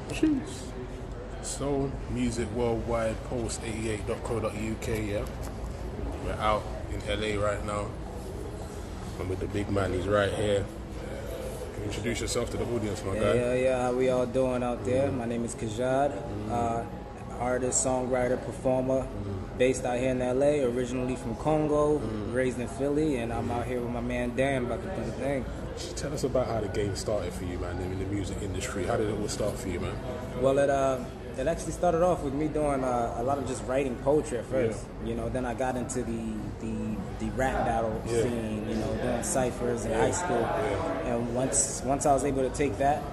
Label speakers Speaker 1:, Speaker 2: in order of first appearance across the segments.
Speaker 1: Jeez. So, Musikworldwide, post88.co.uk, yeah. We're out in LA right now. I'm with the big man, he's right here. Can you introduce yourself to the audience, my guy?
Speaker 2: Yeah. How we all doing out there? My name is Kajad, artist, songwriter, performer, based out here in LA, originally from Congo, raised in Philly, and I'm out here with my man Dan about to do the thing.
Speaker 1: Tell us about how the game started for you, man, in the music industry. How did it all start for you, man?
Speaker 2: Well, it actually started off with me doing a lot of just writing poetry at first.
Speaker 1: Yeah.
Speaker 2: You know, then I got into the rap battle scene. You know, doing ciphers in high school.
Speaker 1: Yeah.
Speaker 2: And once I was able to take that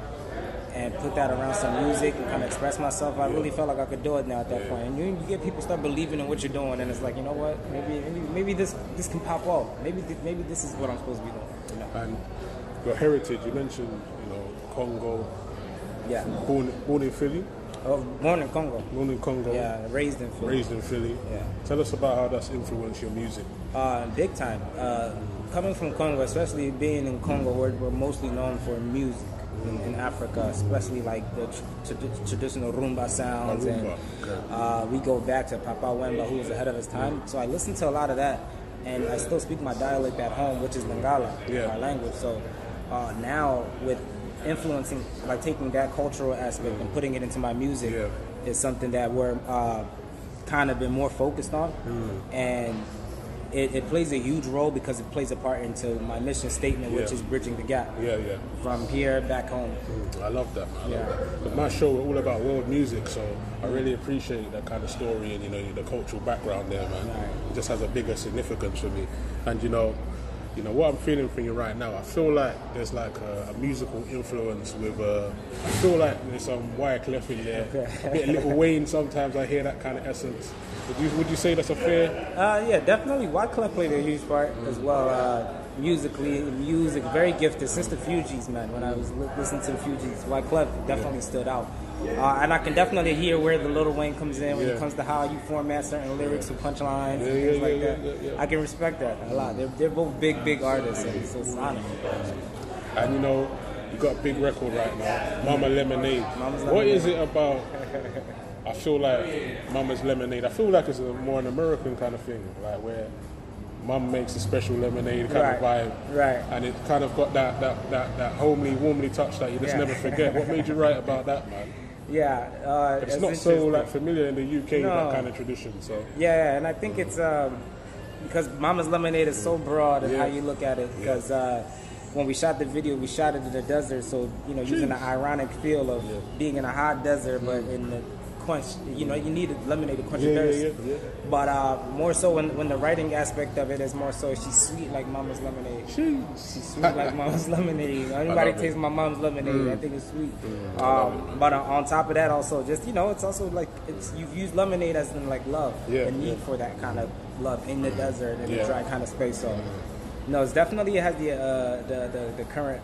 Speaker 2: and put that around some music and kind of express myself, I really felt like I could do it now at that point. And you get people start believing in what you're doing, and it's like, you know what? Maybe this can pop off. Maybe this is what I'm supposed to be doing. You know?
Speaker 1: And your heritage, you mentioned, Congo.
Speaker 2: Yeah.
Speaker 1: Born in Philly?
Speaker 2: Born in Congo.
Speaker 1: Born in Congo.
Speaker 2: Yeah, raised in Philly.
Speaker 1: Raised in Philly.
Speaker 2: Yeah.
Speaker 1: Tell us about how that's influenced your music.
Speaker 2: Big time. Coming from Congo, especially being in Congo, we're mostly known for music in Africa, especially like the traditional rumba sounds. And we go back to Papa Wemba, who was ahead of his time. So I listened to a lot of that, and I still speak my dialect at home, which is Lingala, my language. So now with influencing, like taking that cultural aspect and putting it into my music is something that we're kind of been more focused on, and it plays a huge role because it plays a part into my mission statement, which is bridging the gap from here back home.
Speaker 1: I love that, man. But my show, we're all about world music, so I really appreciate that kind of story and the cultural background there, man. It just has a bigger significance for me. And what I'm feeling from you right now, I feel like there's like a musical influence with, I feel like there's some Wyclef in there, a bit of Little Wayne. Sometimes I hear that kind of essence. Would you say that's a fair?
Speaker 2: Yeah, definitely. Wyclef played a huge part as well. Musically, very gifted. Since the Fugees, man, when I was listening to the Fugees, Wyclef definitely stood out. And I can definitely hear where the Little Wayne comes in when it comes to how you format certain lyrics or punchlines and things like that. I can respect that a lot. They're both big artists, and so it's honest.
Speaker 1: And you got a big record right now, Mama Lemonade. What is it about? I feel like Mama's Lemonade, I feel like it's more an American kind of thing, like where Mum makes a special lemonade kind of vibe.
Speaker 2: Right.
Speaker 1: And it kind of got that homely, warmly touch that you just never forget. What made you write about that, man?
Speaker 2: Yeah.
Speaker 1: It's not so familiar in the UK, that kind of tradition. So.
Speaker 2: Yeah, and I think it's because Mama's Lemonade is so broad in how you look at it. Because when we shot the video, we shot it in the desert, so using the ironic feel of being in a hot desert, but in the quench, you need a lemonade to quench your thirst. But more so when the writing aspect of it is more so she's sweet like Mama's Lemonade. She's sweet like Mama's Lemonade. Anybody tastes my mom's lemonade, I think it's sweet. But on top of that, also just it's also like you've used lemonade as in like love, the need for that kind of love in the desert in a dry kind of space. So it's definitely, it has the current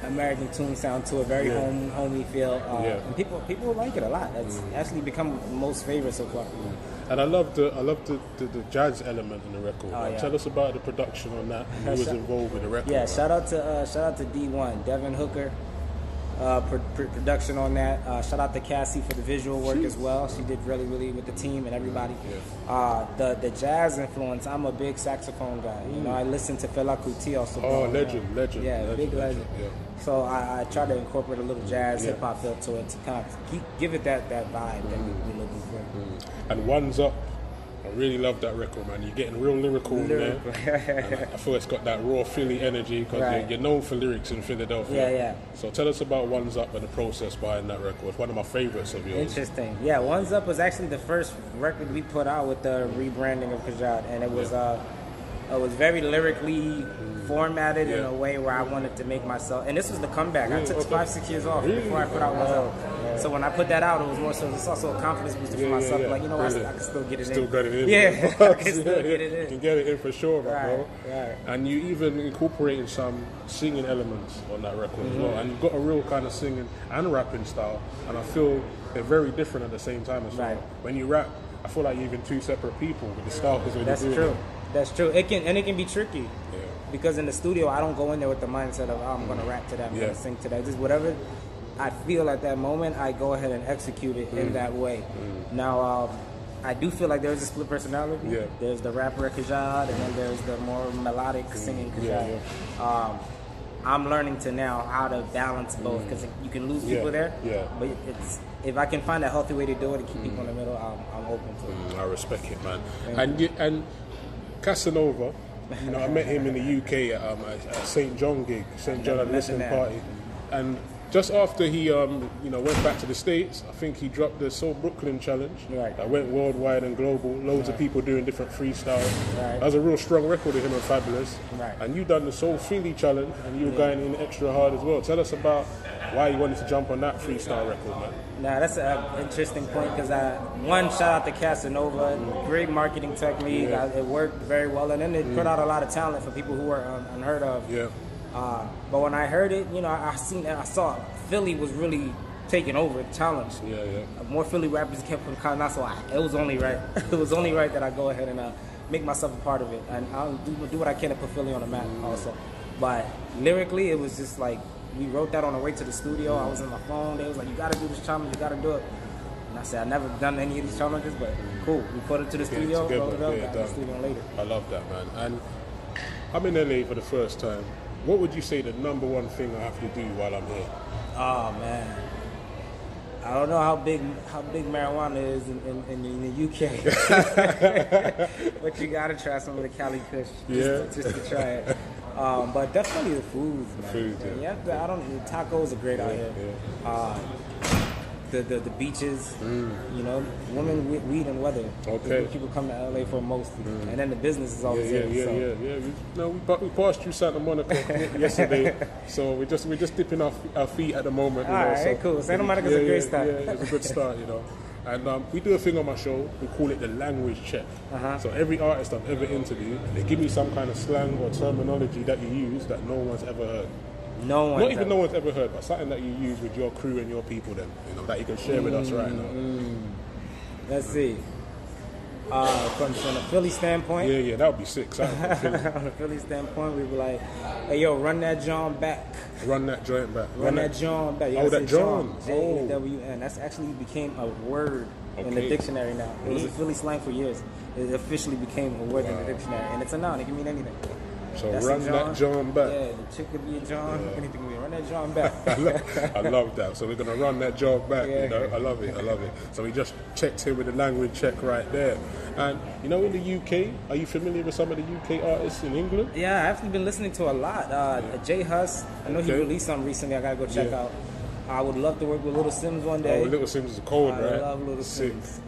Speaker 2: American tune sound to a very homey feel, and people like it a lot. That's actually become most favorite so far.
Speaker 1: And I love the jazz element in the record. Tell us about the production on that. Who was involved with the record?
Speaker 2: Yeah, shout out to D1, Devin Hooker, production on that. Shout out to Cassie for the visual work as well. She did really with the team and everybody. The jazz influence, I'm a big saxophone guy. I listen to Fela Kuti also.
Speaker 1: Legend.
Speaker 2: Big legend. So I try to incorporate a little jazz, hip hop feel to it to kind of give it that vibe that we're looking for.
Speaker 1: And One's Up, I really love that record, man. You're getting real lyrical in there. I feel it's got that raw Philly energy because you're known for lyrics in Philadelphia. So tell us about One's Up and the process behind that record. It's one of my favorites of yours.
Speaker 2: Interesting. Yeah, One's Up was actually the first record we put out with the rebranding of Kajad, and it was very lyrically formatted in a way where I wanted to make myself, and this was the comeback. I took 5-6 years off before I put out One's Up. So when I put that out, it was more so, it's also a confidence booster for myself. Like, I can still get it in.
Speaker 1: Still got it in.
Speaker 2: Yeah, I can still get it in.
Speaker 1: You can get it in for sure, bro.
Speaker 2: Right.
Speaker 1: And you even incorporated some singing elements on that record as well. And you've got a real kind of singing and rapping style. And I feel they're very different at the same time as well. When you rap, I feel like you're even two separate people with the styles.
Speaker 2: That's true. It can be tricky. Because in the studio, I don't go in there with the mindset of, I'm going to rap to that, I'm going to sing to that. Just whatever I feel at that moment, I go ahead and execute it in that way. Now, I do feel like there's a split personality.
Speaker 1: Yeah.
Speaker 2: There's the rapper Kajad, and then there's the more melodic singing Kajad. I'm learning to now how to balance both, because you can lose people there. Yeah. But it's, if I can find a healthy way to do it to keep people in the middle, I'm open to it.
Speaker 1: I respect it, man. And Casanova, you know, I met him in the UK at St. John gig, St. John at listening party, and just after he went back to the States, I think he dropped the Soul Brooklyn challenge.
Speaker 2: Right.
Speaker 1: That went worldwide and global. Loads of people doing different freestyles. Right. That was a real strong record of him and Fabulous.
Speaker 2: Right.
Speaker 1: And you done the Soul Philly challenge, and you were going in extra hard as well. Tell us about why you wanted to jump on that freestyle record, man.
Speaker 2: Nah, that's an interesting point, because one, shout out to Casanova, great marketing technique. It worked very well, and then it put out a lot of talent for people who were unheard of. Yeah. But when I heard it, you know, I saw Philly was really taking over the challenge. More Philly rappers kept coming out, so it was only right. It was only right that I go ahead and make myself a part of it, and I'll do what I can to put Philly on the map also. But lyrically, it was just like, we wrote that on the way to the studio. I was on my phone. They was like, you got to do this challenge. You got to do it. And I said, I've never done any of these challenges, but cool. We put it to the studio, wrote it up, got to the studio later.
Speaker 1: I love that, man. And I'm in LA for the first time. What would you say the number one thing I have to do while I'm here?
Speaker 2: Oh, man. I don't know how big marijuana is in the UK. But you got to try some of the Cali Kush just to try it. But definitely the foods, man. Tacos are great out here. The beaches, you know, women, weed, and weather. Okay. People come to LA for most, and then the business is always there.
Speaker 1: We passed through Santa Monica yesterday, so we're just dipping our feet at the moment.
Speaker 2: All right, cool. Santa Monica's a great start.
Speaker 1: Yeah, it's a good start, you know. And we do a thing on my show, we call it the language check. So every artist I've ever interviewed, they give me some kind of slang or terminology that you use that no one's ever heard. No one's ever heard, but something that you use with your crew and your people, then, you know, that you can share with us right now.
Speaker 2: Let's see. From a Philly standpoint.
Speaker 1: Yeah, that would be sick.
Speaker 2: On a Philly standpoint, we were like, hey, yo, run that joint back.
Speaker 1: Run that joint back.
Speaker 2: Run that joint back.
Speaker 1: Oh, that joint.
Speaker 2: J-A-W-N. That's actually became a word in the dictionary now. It was a Philly slang for years. It officially became a word in the dictionary, and it's a noun. It can mean anything.
Speaker 1: So that's run that John back.
Speaker 2: Yeah, the chick could be a John. Anything can be run that John back.
Speaker 1: I love that. So we're gonna run that John back. You know, I love it. So we just checked here with the language check right there. And you know, in the UK, are you familiar with some of the UK artists in England?
Speaker 2: Yeah, I've actually been listening to a lot. J Hus, I know he released some recently. I gotta go check out. I would love to work with Little Sims one day.
Speaker 1: Oh, Little Sims is cold, right?
Speaker 2: I love Little Sims.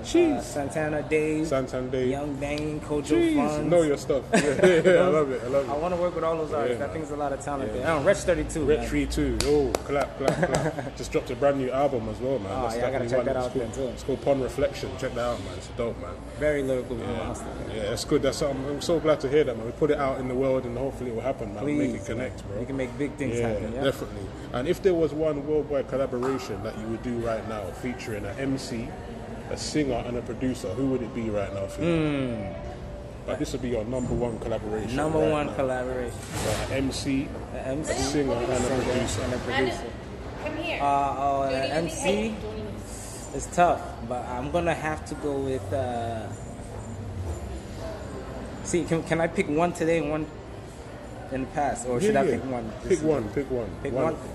Speaker 2: Santana Dave, Young Bane, Kojo Funds.
Speaker 1: Know your stuff. I love it.
Speaker 2: I want to work with all those artists. I think there's a lot of talent there. Wretch 32.
Speaker 1: Wretch 32. Oh, clap. Just dropped a brand new album as well, man.
Speaker 2: I gotta check that out then too.
Speaker 1: It's called Pon Reflection. Check that out, man. It's dope, man.
Speaker 2: Very lyrical monster.
Speaker 1: Yeah, that's good. That's something. I'm so glad to hear that, man. We put it out in the world, and hopefully it will happen, man.
Speaker 2: Please,
Speaker 1: make it connect, bro.
Speaker 2: We can make big things happen. Yeah,
Speaker 1: definitely. And if there was one worldwide collaboration that you would do right now, featuring an MC, a singer, and a producer, who would it be right now for you? Like, this would be your number one collaboration.
Speaker 2: Number one collaboration.
Speaker 1: So an MC, a singer, and a producer.
Speaker 3: Come here.
Speaker 2: MC is tough, but I'm gonna have to go with. Can I pick one today and one in the past, or should I pick one?
Speaker 1: Pick one.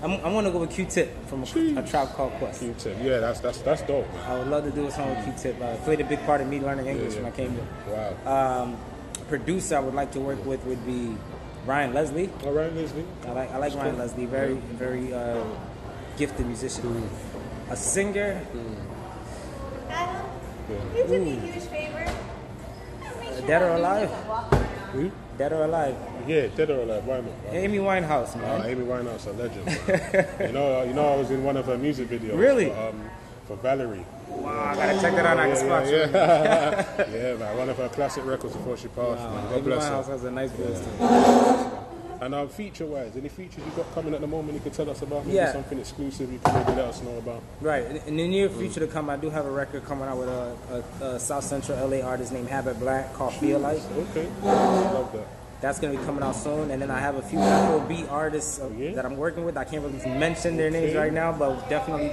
Speaker 2: I'm gonna go with Q-Tip from a Tribe Called Quest.
Speaker 1: Q-Tip, yeah, that's dope, man.
Speaker 2: I would love to do a song with Q-Tip. Played a big part of me learning English when I came here.
Speaker 1: Wow.
Speaker 2: Producer I would like to work with would be Ryan Leslie.
Speaker 1: Oh, Ryan Leslie.
Speaker 2: I like Ryan Leslie. Very gifted musician. A singer.
Speaker 3: Adam, you do me a huge favor.
Speaker 2: Dead or alive?
Speaker 1: Who?
Speaker 2: Dead or alive?
Speaker 1: Yeah, Dead or Alive. Why not?
Speaker 2: Amy Winehouse, man.
Speaker 1: Amy Winehouse, a legend. Man. you know, I was in one of her music videos.
Speaker 2: Really?
Speaker 1: For Valerie.
Speaker 2: Wow, I gotta check that out. I can spot you.
Speaker 1: Yeah, man. One of her classic records before she passed.
Speaker 2: Wow.
Speaker 1: Man. God bless her.
Speaker 2: Amy Winehouse has a nice voice too.
Speaker 1: And feature-wise, any features you got coming at the moment you could tell us about? Maybe something exclusive you can maybe let us know about?
Speaker 2: Right. In the near future to come, I do have a record coming out with a South Central LA artist named Habit Black called Feel Like.
Speaker 1: Okay. Love that.
Speaker 2: That's going to be coming out soon. And then I have a few Afrobeat artists that I'm working with. I can't really mention their names right now, but definitely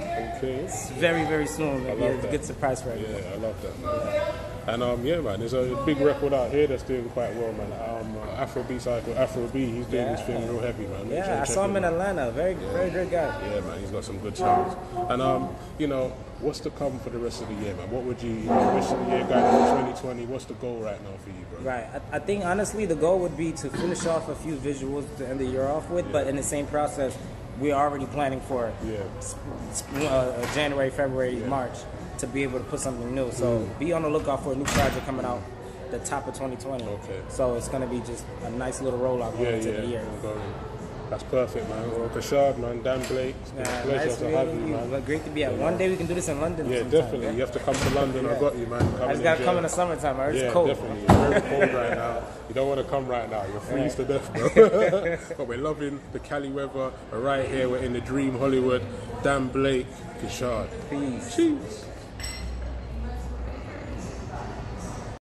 Speaker 2: very, very soon. It'll be a good surprise for everyone.
Speaker 1: Yeah, I love that, man. And yeah, man, there's a big record out here that's doing quite well, man. Afrobeat cycle, Afrobeat, he's doing his thing real heavy, man.
Speaker 2: Yeah, I saw him in Atlanta. Very good guy.
Speaker 1: Yeah, man, he's got some good songs. And you know, what's to come for the rest of the year, man? What would you know, rest of the year going into 2020? What's the goal right now for you, bro?
Speaker 2: Right. I think honestly the goal would be to finish off a few visuals to end the year off with, but in the same process, we're already planning for January, February, March to be able to put something new. So be on the lookout for a new project coming out the top of 2020.
Speaker 1: Okay.
Speaker 2: So it's going to be just a nice little rollout going into the year.
Speaker 1: That's perfect, man. Well, Kajad, man, Dan Blake, it's been a pleasure to have you, man.
Speaker 2: Great to be out. One day we can do this in London.
Speaker 1: Yeah, definitely. Yeah? You have to come to London. I got you, man.
Speaker 2: I just got to come in the summertime. It's cold.
Speaker 1: Definitely. It's very cold right now. You don't want to come right now. You'll freeze to death, bro. But we're loving the Cali weather. We're right here. We're in the dream Hollywood. Dan Blake, Kajad.
Speaker 2: Peace.
Speaker 1: Cheers.